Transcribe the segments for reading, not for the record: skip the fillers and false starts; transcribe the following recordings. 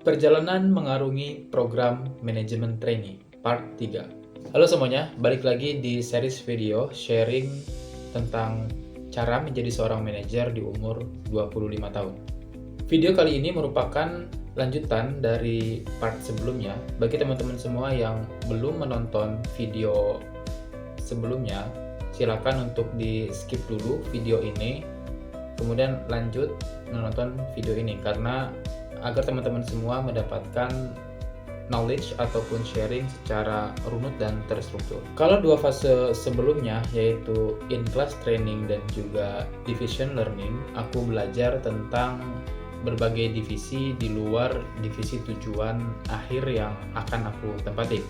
Perjalanan mengarungi program manajemen trainee part 3. Halo semuanya, balik lagi di series video sharing tentang cara menjadi seorang manajer di umur 25 tahun. Video kali ini merupakan lanjutan dari part sebelumnya. Bagi teman-teman semua yang belum menonton video sebelumnya, silakan untuk di skip dulu video ini, kemudian lanjut menonton video ini karena agar teman-teman semua mendapatkan knowledge ataupun sharing secara runut dan terstruktur. Kalau dua fase sebelumnya yaitu in-class training dan juga division learning, aku belajar tentang berbagai divisi di luar divisi tujuan akhir yang akan aku tempati.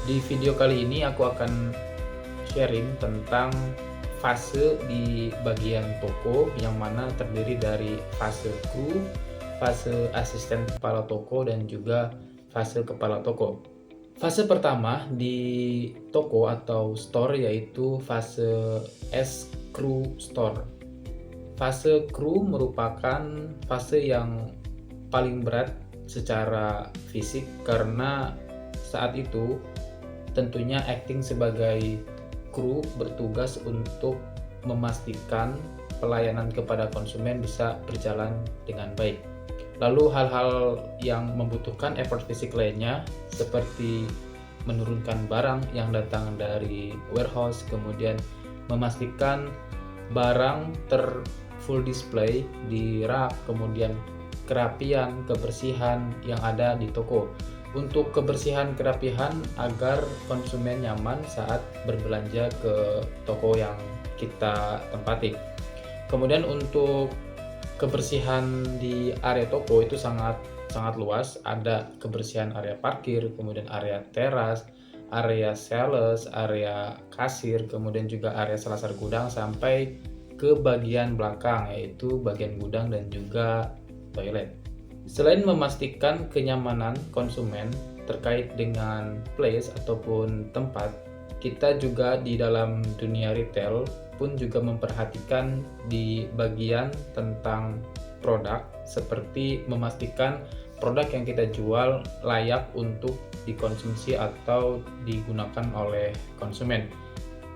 Di video kali ini aku akan sharing tentang fase di bagian toko yang mana terdiri dari fase kru, fase asisten kepala toko, dan juga fase kepala toko. Fase pertama di toko atau store yaitu fase S crew store. Fase kru merupakan fase yang paling berat secara fisik karena saat itu tentunya acting sebagai kru bertugas untuk memastikan pelayanan kepada konsumen bisa berjalan dengan baik. Lalu hal-hal yang membutuhkan effort fisik lainnya seperti menurunkan barang yang datang dari warehouse, kemudian memastikan barang full display di rak, kemudian kerapian, kebersihan yang ada di toko. Untuk kebersihan kerapihan agar konsumen nyaman saat berbelanja ke toko yang kita tempati. Kemudian untuk kebersihan di area toko itu sangat luas. Ada kebersihan area parkir, kemudian area teras, area sales, area kasir, kemudian juga area selasar gudang sampai ke bagian belakang yaitu bagian gudang dan juga toilet. Selain memastikan kenyamanan konsumen terkait dengan place ataupun tempat, kita juga di dalam dunia retail pun juga memperhatikan di bagian tentang produk, seperti memastikan produk yang kita jual layak untuk dikonsumsi atau digunakan oleh konsumen.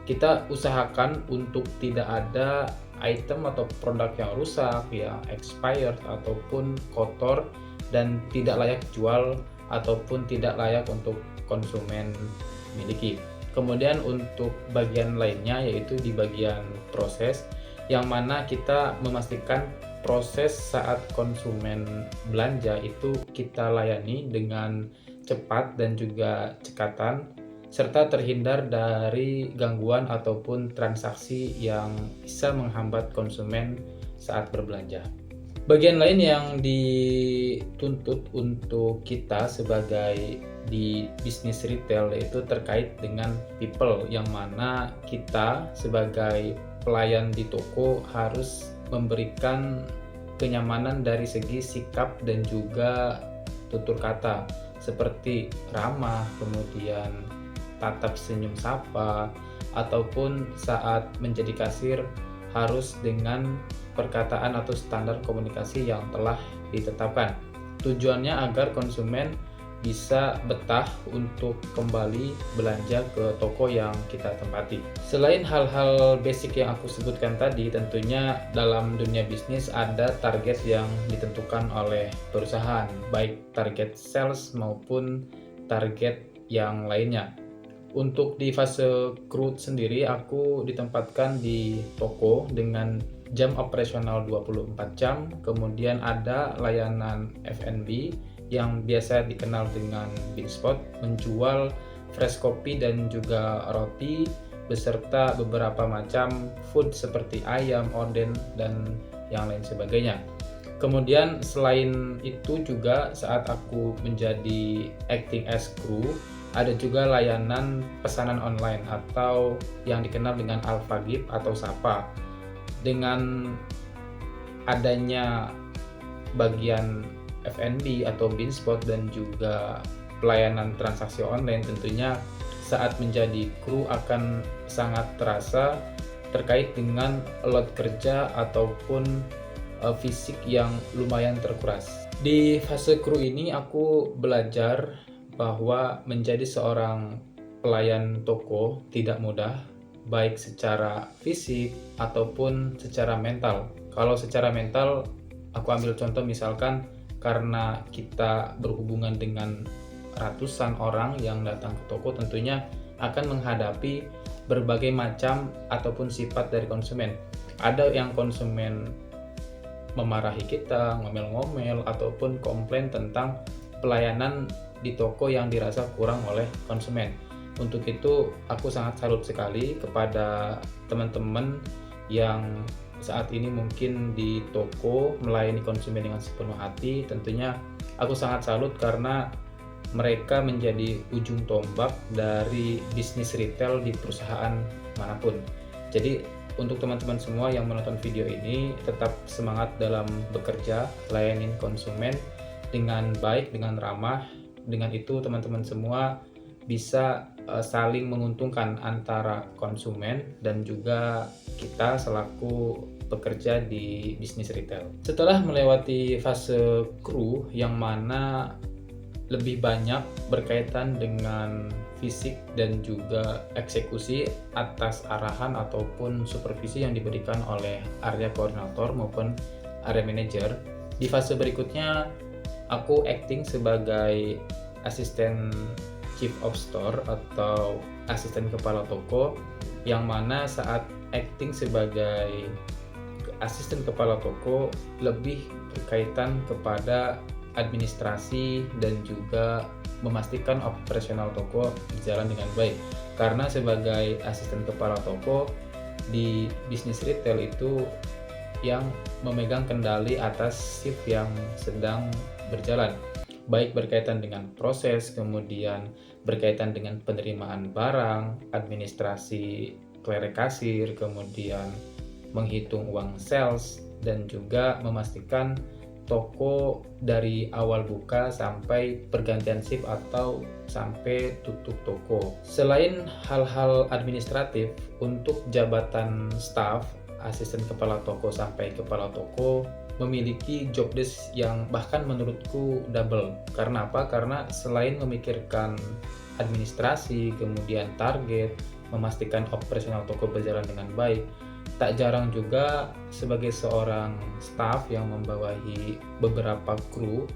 Kita usahakan untuk tidak ada item atau produk yang rusak, yang expired ataupun kotor dan tidak layak jual ataupun tidak layak untuk konsumen miliki. Kemudian untuk bagian lainnya yaitu di bagian proses, yang mana kita memastikan proses saat konsumen belanja itu kita layani dengan cepat dan juga cekatan, serta terhindar dari gangguan ataupun transaksi yang bisa menghambat konsumen saat berbelanja. Bagian lain yang dituntut untuk kita sebagai di bisnis retail yaitu terkait dengan people, yang mana kita sebagai pelayan di toko harus memberikan kenyamanan dari segi sikap dan juga tutur kata seperti ramah, kemudian tatap senyum sapa, ataupun saat menjadi kasir harus dengan perkataan atau standar komunikasi yang telah ditetapkan. Tujuannya agar konsumen bisa betah untuk kembali belanja ke toko yang kita tempati. Selain hal-hal basic yang aku sebutkan tadi, tentunya dalam dunia bisnis ada target yang ditentukan oleh perusahaan, baik target sales maupun target yang lainnya. Untuk di fase kru sendiri, aku ditempatkan di toko dengan jam operasional 24 jam, kemudian ada layanan F&B yang biasa dikenal dengan Beanspot, menjual fresh kopi dan juga roti beserta beberapa macam food seperti ayam, oden, dan yang lain sebagainya. Kemudian selain itu juga saat aku menjadi acting as crew, ada juga layanan pesanan online atau yang dikenal dengan Alphagip atau Sapa. Dengan adanya bagian F&B atau Beanspot dan juga pelayanan transaksi online, tentunya saat menjadi kru akan sangat terasa terkait dengan load kerja ataupun fisik yang lumayan terkuras. Di fase kru ini aku belajar bahwa menjadi seorang pelayan toko tidak mudah, baik secara fisik ataupun secara mental. Kalau secara mental, aku ambil contoh misalkan karena kita berhubungan dengan ratusan orang yang datang ke toko, tentunya akan menghadapi berbagai macam ataupun sifat dari konsumen. Ada yang konsumen memarahi kita, ngomel-ngomel, ataupun komplain tentang pelayanan di toko yang dirasa kurang oleh konsumen. Untuk itu, aku sangat salut sekali kepada teman-teman yang saat ini mungkin di toko melayani konsumen dengan sepenuh hati. Tentunya aku sangat salut karena mereka menjadi ujung tombak dari bisnis retail di perusahaan manapun. Jadi untuk teman-teman semua yang menonton video ini, tetap semangat dalam bekerja, layanin konsumen dengan baik, dengan ramah. Dengan itu teman-teman semua bisa saling menguntungkan antara konsumen dan juga kita selaku pekerja di bisnis retail. Setelah melewati fase kru yang mana lebih banyak berkaitan dengan fisik dan juga eksekusi atas arahan ataupun supervisi yang diberikan oleh area koordinator maupun area manager. Di fase berikutnya, aku acting sebagai asisten chief of store atau asisten kepala toko, yang mana saat acting sebagai asisten kepala toko lebih berkaitan kepada administrasi dan juga memastikan operasional toko berjalan dengan baik. Karena sebagai asisten kepala toko di bisnis retail itu yang memegang kendali atas shift yang sedang berjalan, baik berkaitan dengan proses, kemudian berkaitan dengan penerimaan barang, administrasi clearing kasir, kemudian menghitung uang sales, dan juga memastikan toko dari awal buka sampai pergantian shift atau sampai tutup toko. Selain hal-hal administratif, untuk jabatan staff, asisten kepala toko sampai kepala toko memiliki job desk yang bahkan menurutku double. Karena apa? Karena selain memikirkan administrasi, kemudian target, memastikan operasional toko berjalan dengan baik, tak jarang juga sebagai seorang staff yang membawahi beberapa kru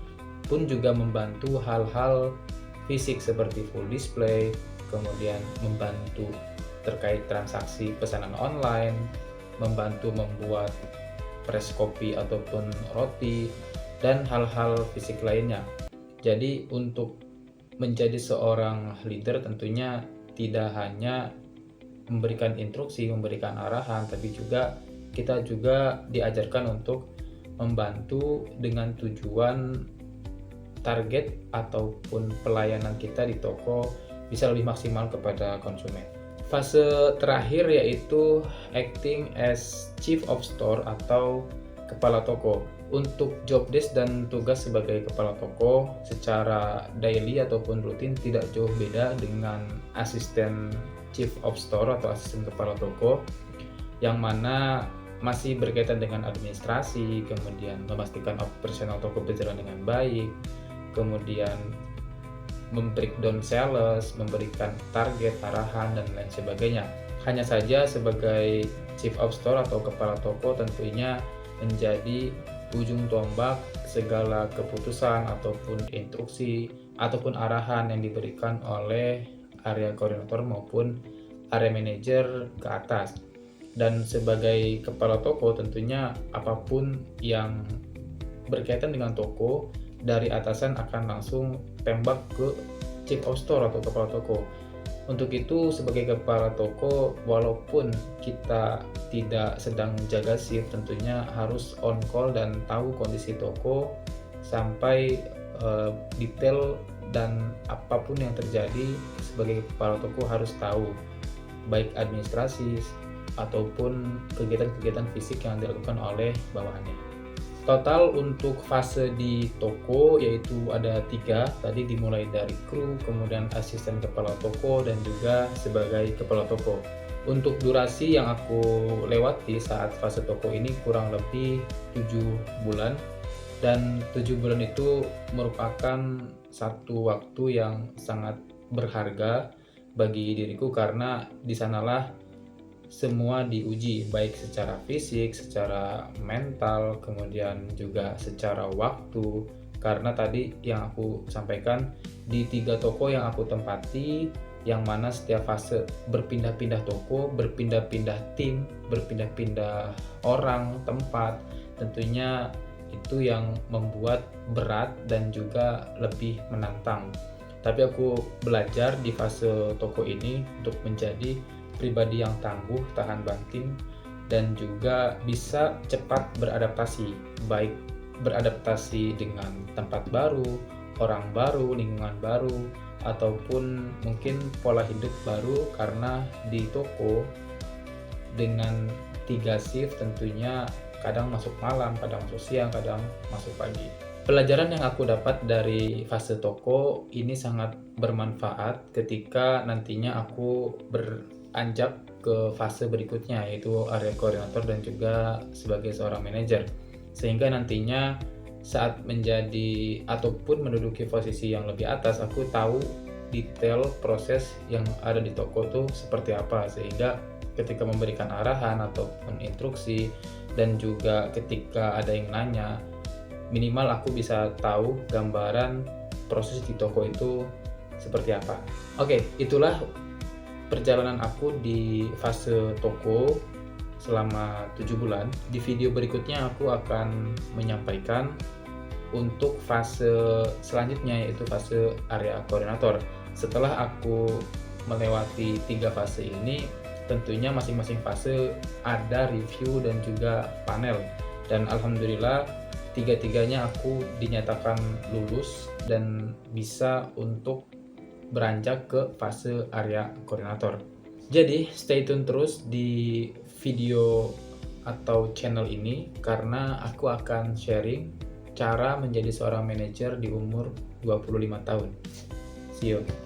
pun juga membantu hal-hal fisik seperti full display, kemudian membantu terkait transaksi pesanan online, membantu membuat press kopi ataupun roti, dan hal-hal fisik lainnya. Jadi untuk menjadi seorang leader tentunya tidak hanya memberikan instruksi, memberikan arahan, tapi juga kita juga diajarkan untuk membantu dengan tujuan target ataupun pelayanan kita di toko bisa lebih maksimal kepada konsumen. Fase terakhir yaitu acting as chief of store atau kepala toko. Untuk job desk dan tugas sebagai kepala toko secara daily ataupun rutin tidak jauh beda dengan asisten chief of store atau asisten kepala toko, yang mana masih berkaitan dengan administrasi, kemudian memastikan operasional toko berjalan dengan baik, kemudian membreakdown sales, memberikan target, arahan, dan lain sebagainya. Hanya saja sebagai chief of store atau kepala toko tentunya menjadi ujung tombak segala keputusan ataupun instruksi ataupun arahan yang diberikan oleh area koordinator maupun area manager ke atas. Dan sebagai kepala toko tentunya apapun yang berkaitan dengan toko dari atasan akan langsung tembak ke chief of store atau kepala toko. Untuk itu sebagai kepala toko, walaupun kita tidak sedang jaga shift, tentunya harus on call dan tahu kondisi toko sampai detail, dan apapun yang terjadi sebagai kepala toko harus tahu, baik administrasi ataupun kegiatan-kegiatan fisik yang dilakukan oleh bawahannya. Total untuk fase di toko yaitu ada 3, tadi dimulai dari kru, kemudian asisten kepala toko, dan juga sebagai kepala toko. Untuk durasi yang aku lewati saat fase toko ini kurang lebih 7 bulan, Dan 7 bulan itu merupakan satu waktu yang sangat berharga bagi diriku, karena di sanalah semua diuji, baik secara fisik, secara mental, kemudian juga secara waktu. Karena tadi yang aku sampaikan, di 3 toko yang aku tempati, yang mana setiap fase berpindah-pindah toko, berpindah-pindah tim, berpindah-pindah orang, tempat, tentunya itu yang membuat berat dan juga lebih menantang. Tapi aku belajar di fase toko ini untuk menjadi pribadi yang tangguh, tahan banting, dan juga bisa cepat beradaptasi, baik beradaptasi dengan tempat baru, orang baru, lingkungan baru, ataupun mungkin pola hidup baru, karena di toko dengan 3 shift tentunya kadang masuk malam, kadang masuk siang, kadang masuk pagi. Pelajaran yang aku dapat dari fase toko ini sangat bermanfaat ketika nantinya aku beranjak ke fase berikutnya, yaitu area koordinator dan juga sebagai seorang manajer. Sehingga nantinya saat menjadi ataupun menduduki posisi yang lebih atas, aku tahu detail proses yang ada di toko itu seperti apa, sehingga ketika memberikan arahan ataupun instruksi, dan juga ketika ada yang nanya, minimal aku bisa tahu gambaran proses di toko itu seperti apa. Oke, itulah perjalanan aku di fase toko selama 7 bulan. Di video berikutnya aku akan menyampaikan untuk fase selanjutnya, yaitu fase area koordinator. Setelah aku melewati 3 fase ini, tentunya masing-masing fase ada review dan juga panel, dan alhamdulillah tiga-tiganya aku dinyatakan lulus dan bisa untuk beranjak ke fase area koordinator. Jadi stay tune terus di video atau channel ini, karena aku akan sharing cara menjadi seorang manajer di umur 25 tahun. See you.